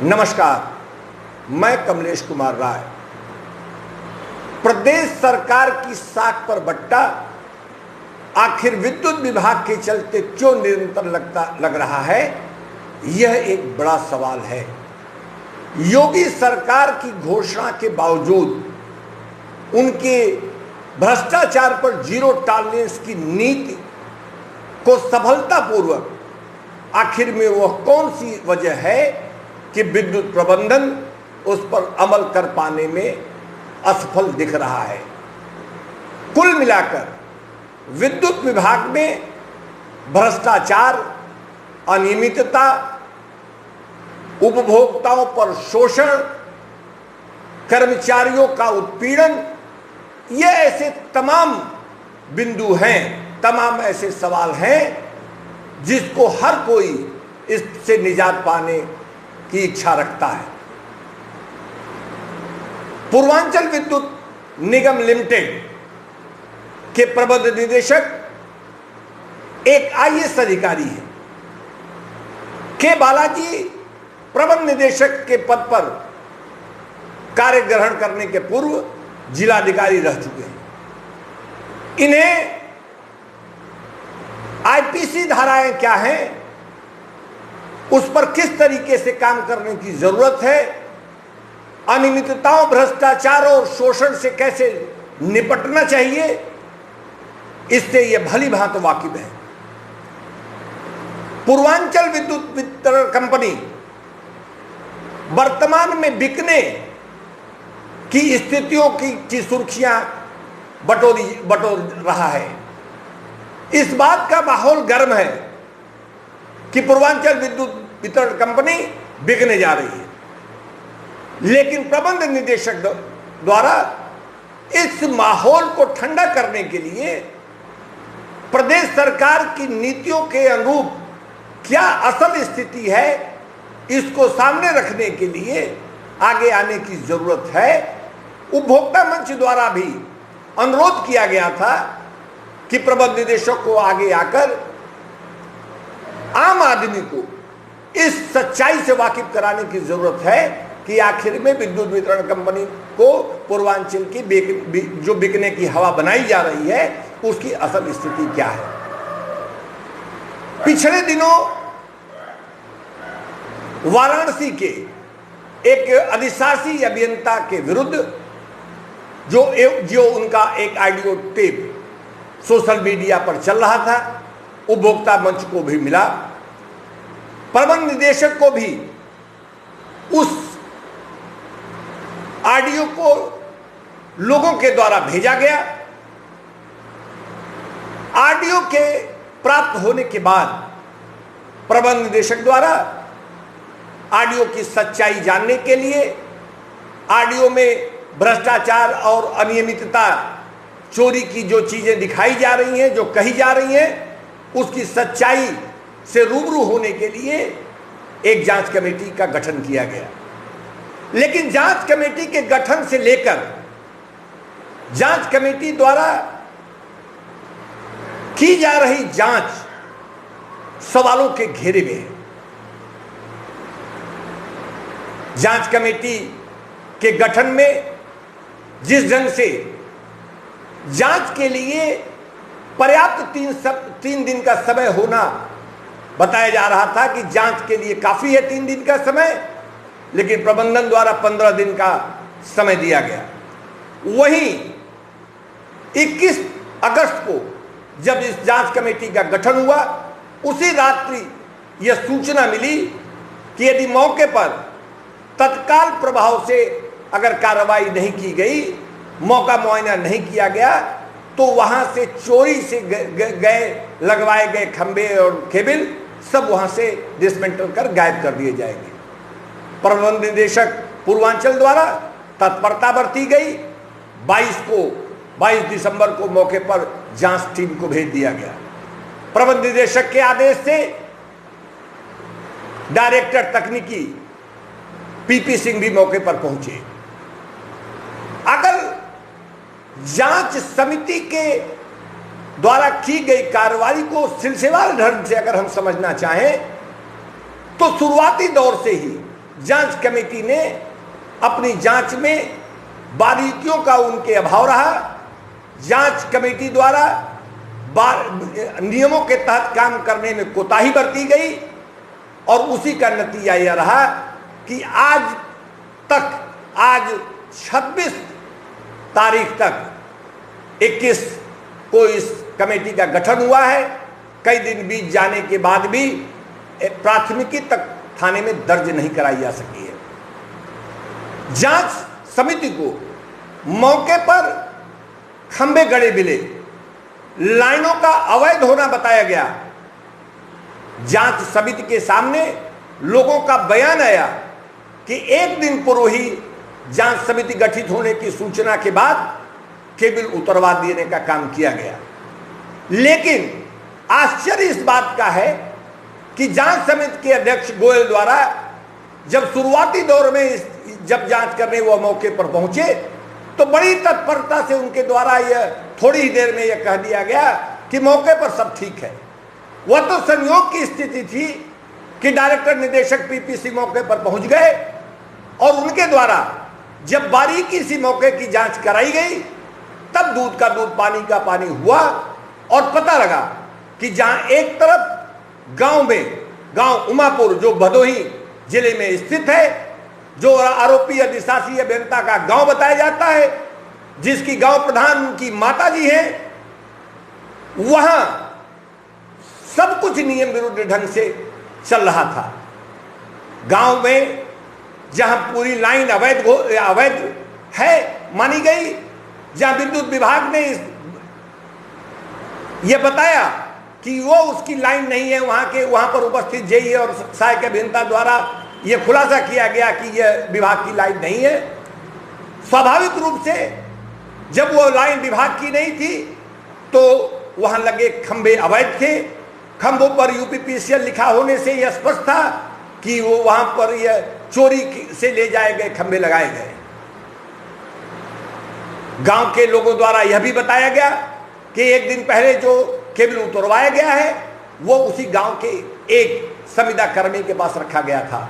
नमस्कार, मैं कमलेश कुमार राय। प्रदेश सरकार की साख पर बट्टा आखिर विद्युत विभाग के चलते क्यों निरंतर लग रहा है, यह एक बड़ा सवाल है। योगी सरकार की घोषणा के बावजूद उनके भ्रष्टाचार पर जीरो टॉलरेंस की नीति को सफलतापूर्वक आखिर में वह कौन सी वजह है कि विद्युत प्रबंधन उस पर अमल कर पाने में असफल दिख रहा है। कुल मिलाकर विद्युत विभाग में भ्रष्टाचार, अनियमितता, उपभोक्ताओं पर शोषण, कर्मचारियों का उत्पीड़न, ये ऐसे तमाम बिंदु हैं, तमाम ऐसे सवाल हैं जिसको हर कोई इससे निजात पाने की इच्छा रखता है। पूर्वांचल विद्युत निगम लिमिटेड के प्रबंध निदेशक एक आईएएस अधिकारी हैं। के बालाजी प्रबंध निदेशक के पद पर कार्य ग्रहण करने के पूर्व जिलाधिकारी रह चुके हैं। इन्हें आईपीसी धाराएं क्या हैं, उस पर किस तरीके से काम करने की जरूरत है, अनियमितताओं, भ्रष्टाचार और शोषण से कैसे निपटना चाहिए, इससे यह भली भांति वाकिफ है। पूर्वांचल विद्युत वितरण कंपनी वर्तमान में बिकने की स्थितियों की सुर्खियां बटोर रहा है। इस बात का माहौल गर्म है कि पूर्वांचल विद्युत वितरण कंपनी बिकने जा रही है, लेकिन प्रबंध निदेशक द्वारा इस माहौल को ठंडा करने के लिए प्रदेश सरकार की नीतियों के अनुरूप क्या असल स्थिति है, इसको सामने रखने के लिए आगे आने की जरूरत है। उपभोक्ता मंच द्वारा भी अनुरोध किया गया था कि प्रबंध निदेशक को आगे आकर आम आदमी को इस सच्चाई से वाकिफ कराने की जरूरत है कि आखिर में विद्युत वितरण कंपनी को पूर्वांचल की जो बिकने की हवा बनाई जा रही है, उसकी असल स्थिति क्या है। पिछले दिनों वाराणसी के एक अधिशासी अभियंता के विरुद्ध जो उनका एक ऑडियो टेप सोशल मीडिया पर चल रहा था, उपभोक्ता मंच को भी मिला, प्रबंध निदेशक को भी उस ऑडियो को लोगों के द्वारा भेजा गया। ऑडियो के प्राप्त होने के बाद प्रबंध निदेशक द्वारा ऑडियो की सच्चाई जानने के लिए, ऑडियो में भ्रष्टाचार और अनियमितता, चोरी की जो चीजें दिखाई जा रही हैं, जो कही जा रही हैं, उसकी सच्चाई से रूबरू होने के लिए एक जांच कमेटी का गठन किया गया। लेकिन जांच कमेटी के गठन से लेकर जांच कमेटी द्वारा की जा रही जांच सवालों के घेरे में है। जांच कमेटी के गठन में जिस ढंग से जांच के लिए पर्याप्त 3 दिन का समय होना बताया जा रहा था कि जांच के लिए काफी है 3 दिन का समय, लेकिन प्रबंधन द्वारा 15 दिन का समय दिया गया। वहीं 21 अगस्त को जब इस जांच कमेटी का गठन हुआ, उसी रात्रि यह सूचना मिली कि यदि मौके पर तत्काल प्रभाव से अगर कार्रवाई नहीं की गई, मौका मुआयना नहीं किया गया, तो वहां से चोरी से लगवाए गए खंबे और केबल सब वहां से डिसमेंटल कर गायब कर दिए जाएंगे। प्रबंध निदेशक पूर्वांचल द्वारा तत्परता बरती गई। 22 दिसंबर को मौके पर जांच टीम को भेज दिया गया। प्रबंध निदेशक के आदेश से डायरेक्टर तकनीकी पीपी सिंह भी मौके पर पहुंचे। अगर जांच समिति के द्वारा की गई कार्रवाई को सिलसिलेवार ढंग से अगर हम समझना चाहें, तो शुरुआती दौर से ही जांच कमेटी ने अपनी जांच में बारीकियों का उनके अभाव रहा। जांच कमेटी द्वारा नियमों के तहत काम करने में कोताही बरती गई और उसी का नतीजा यह रहा कि आज 26 तारीख तक 21 को इस कमेटी का गठन हुआ है। कई दिन बीत जाने के बाद भी प्राथमिकी तक थाने में दर्ज नहीं कराई जा सकी है। जांच समिति को मौके पर खंबे गड़े मिले, लाइनों का अवैध होना बताया गया। जांच समिति के सामने लोगों का बयान आया कि एक दिन पूर्व ही जांच समिति गठित होने की सूचना के बाद केबिल उतरवा देने का काम किया गया। लेकिन आश्चर्य इस बात का है कि जांच समिति के अध्यक्ष गोयल द्वारा जब शुरुआती दौर में जब जांच करने वो मौके पर पहुंचे तो बड़ी तत्परता से उनके द्वारा यह थोड़ी ही देर में यह कह दिया गया कि मौके पर सब ठीक है। वह तो संयोग की स्थिति थी कि डायरेक्टर निदेशक पीपीसी मौके पर पहुंच गए और उनके द्वारा जब बारीकी से मौके की जांच कराई गई तब दूध का दूध पानी का पानी हुआ और पता लगा कि जहां एक तरफ गांव उमापुर जो भदोही जिले में स्थित है, जो आरोपी अधिशासी अभियंता का गांव बताया जाता है, जिसकी गांव प्रधान उनकी माता जी हैं, वहां सब कुछ नियम विरुद्ध ढंग से चल रहा था। गांव में जहां पूरी लाइन अवैध है मानी गई, जहां विद्युत विभाग ने यह बताया कि वो उसकी लाइन नहीं है, वहां पर उपस्थित जेई और सहायक अभियंता द्वारा यह खुलासा किया गया कि यह विभाग की लाइन नहीं है। स्वाभाविक रूप से जब वो लाइन विभाग की नहीं थी तो वहां लगे खंबे अवैध थे। खंभों पर यूपीपीसीएल लिखा होने से यह स्पष्ट था कि वो वहां पर यह चोरी से ले जाए गए खंबे लगाए गए। गांव के लोगों द्वारा यह भी बताया गया कि एक दिन पहले जो केबल उतरवाया गया है वो उसी गांव के एक संविदा कर्मी के पास रखा गया था।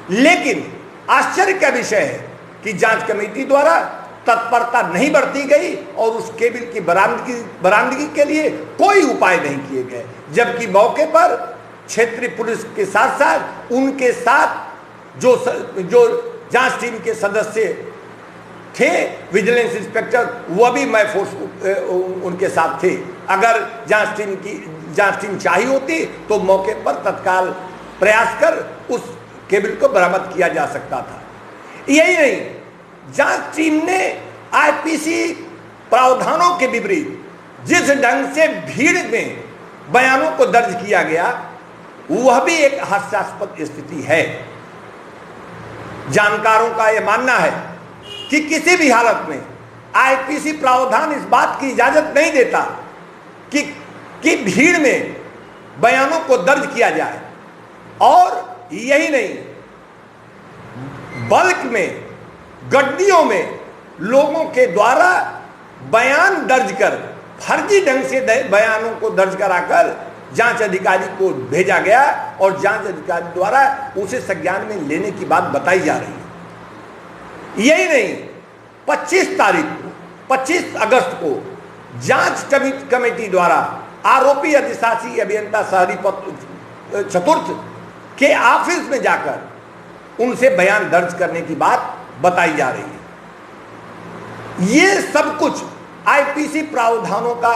लेकिन आश्चर्य का विषय है कि जांच कमेटी द्वारा तत्परता नहीं बरती गई और उस केबल की बरामदगी के लिए कोई उपाय नहीं किए गए, जबकि मौके पर क्षेत्रीय पुलिस के साथ साथ उनके साथ जो जांच टीम के सदस्य थे, विजिलेंस इंस्पेक्टर, वह भी मैं फोर्स उनके साथ थे। अगर जांच टीम चाहिए होती तो मौके पर तत्काल प्रयास कर उस केबल को बरामद किया जा सकता था। यही नहीं, जांच टीम ने आईपीसी प्रावधानों के विपरीत जिस ढंग से भीड़ में बयानों को दर्ज किया गया वह भी एक हास्यास्पद स्थिति है। जानकारों का यह मानना है कि किसी भी हालत में आईपीसी प्रावधान इस बात की इजाजत नहीं देता कि भीड़ में बयानों को दर्ज किया जाए। और यही नहीं, बल्क में गड्डियों में लोगों के द्वारा बयान दर्ज कर फर्जी ढंग से बयानों को दर्ज कराकर जांच अधिकारी को भेजा गया और जांच अधिकारी द्वारा उसे संज्ञान में लेने की बात बताई जा रही है। यही नहीं, 25 अगस्त को जांच कमेटी द्वारा आरोपी अधिशासी अभियंता शहरी चतुर्थ के ऑफिस में जाकर उनसे बयान दर्ज करने की बात बताई जा रही है। ये सब कुछ आईपीसी प्रावधानों का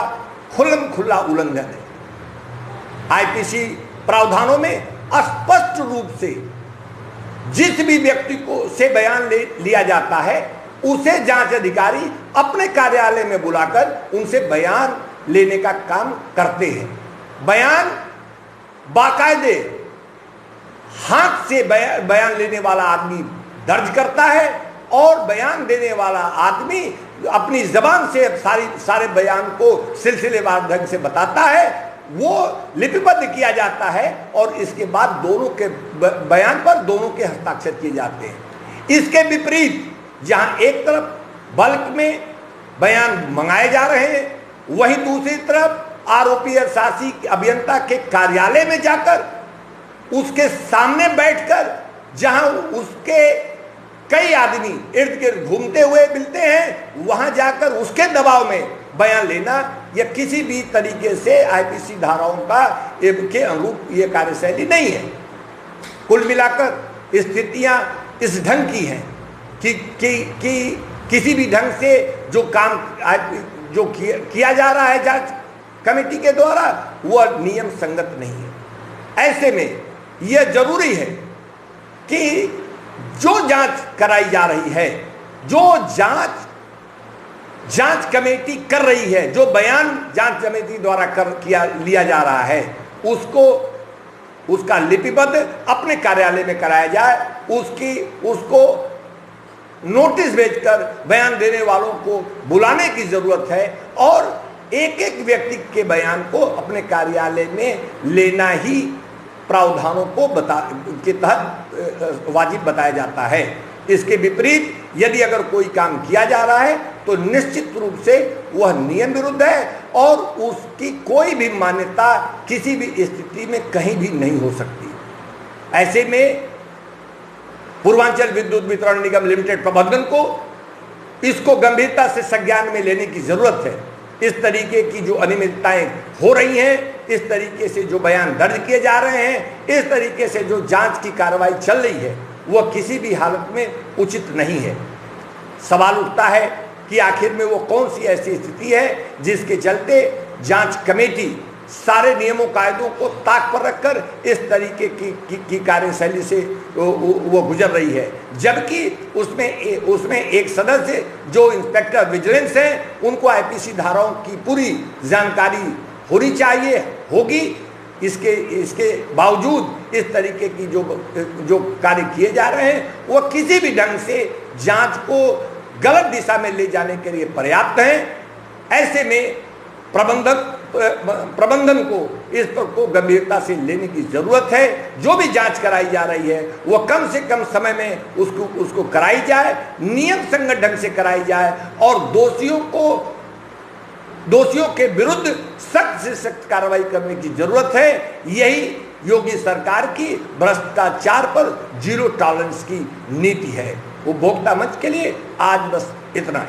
खुल्ला उल्लंघन है। आईपीसी प्रावधानों में स्पष्ट रूप से जिस भी व्यक्ति को से बयान लिया जाता है उसे जांच अधिकारी अपने कार्यालय में बुलाकर उनसे बयान लेने का काम करते हैं। बयान बाकायदे हाथ से बयान लेने वाला आदमी दर्ज करता है और बयान देने वाला आदमी अपनी जबान से सारे बयान को सिलसिलेवार ढंग से बताता है, वो लिपिबद्ध किया जाता है और इसके बाद दोनों के बयान पर दोनों के हस्ताक्षर किए जाते हैं। इसके विपरीत जहां एक तरफ बल्क में बयान मंगाए जा रहे हैं, वहीं दूसरी तरफ आरोपी अधिशासी अभियंता के कार्यालय में जाकर उसके सामने बैठकर जहां उसके कई आदमी इर्द गिर्द घूमते हुए मिलते हैं, वहां जाकर उसके दबाव में बयान लेना यह किसी भी तरीके से आईपीसी धाराओं का के अनुरूप ये कार्यशैली नहीं है। कुल मिलाकर स्थितियां इस ढंग की हैं कि किसी भी ढंग से जो काम जो किया जा रहा है जांच कमेटी के द्वारा वह नियम संगत नहीं है। ऐसे में यह जरूरी है कि जो जांच कराई जा रही है, जो जांच कमेटी कर रही है, जो बयान जांच कमेटी द्वारा लिया जा रहा है, उसका लिपिबद्ध अपने कार्यालय में कराया जाए। उसको नोटिस भेजकर बयान देने वालों को बुलाने की जरूरत है और एक एक व्यक्ति के बयान को अपने कार्यालय में लेना ही प्रावधानों को के तहत वाजिब बताया जाता है। इसके विपरीत यदि अगर कोई काम किया जा रहा है तो निश्चित रूप से वह नियम विरुद्ध है और उसकी कोई भी मान्यता किसी भी स्थिति में कहीं भी नहीं हो सकती। ऐसे में पूर्वांचल विद्युत वितरण निगम लिमिटेड प्रबंधन को इसको गंभीरता से संज्ञान में लेने की जरूरत है। इस तरीके की जो अनियमितताएं हो रही हैं, इस तरीके से जो बयान दर्ज किए जा रहे हैं, इस तरीके से जो जांच की कार्रवाई चल रही है, वह किसी भी हालत में उचित नहीं है। सवाल उठता है कि आखिर में वो कौन सी ऐसी स्थिति है जिसके चलते जांच कमेटी सारे नियमों कायदों को ताक पर रखकर इस तरीके की कार्यशैली से वो गुजर रही है, जबकि उसमें एक सदस्य जो इंस्पेक्टर विजिलेंस हैं, उनको आईपीसी धाराओं की पूरी जानकारी होनी चाहिए, होगी। इसके बावजूद इस तरीके की जो कार्य किए जा रहे हैं वह किसी भी ढंग से जांच को गलत दिशा में ले जाने के लिए पर्याप्त हैं। ऐसे में प्रबंधन को इस पर को गंभीरता से लेने की जरूरत है। जो भी जांच कराई जा रही है वह कम से कम समय में उसको कराई जाए, नियम संगत ढंग से कराई जाए और दोषियों के विरुद्ध सख्त से सख्त कार्रवाई करने की जरूरत है। यही योगी सरकार की भ्रष्टाचार पर जीरो टॉलरेंस की नीति है। उपभोक्ता मंच के लिए आज बस इतना।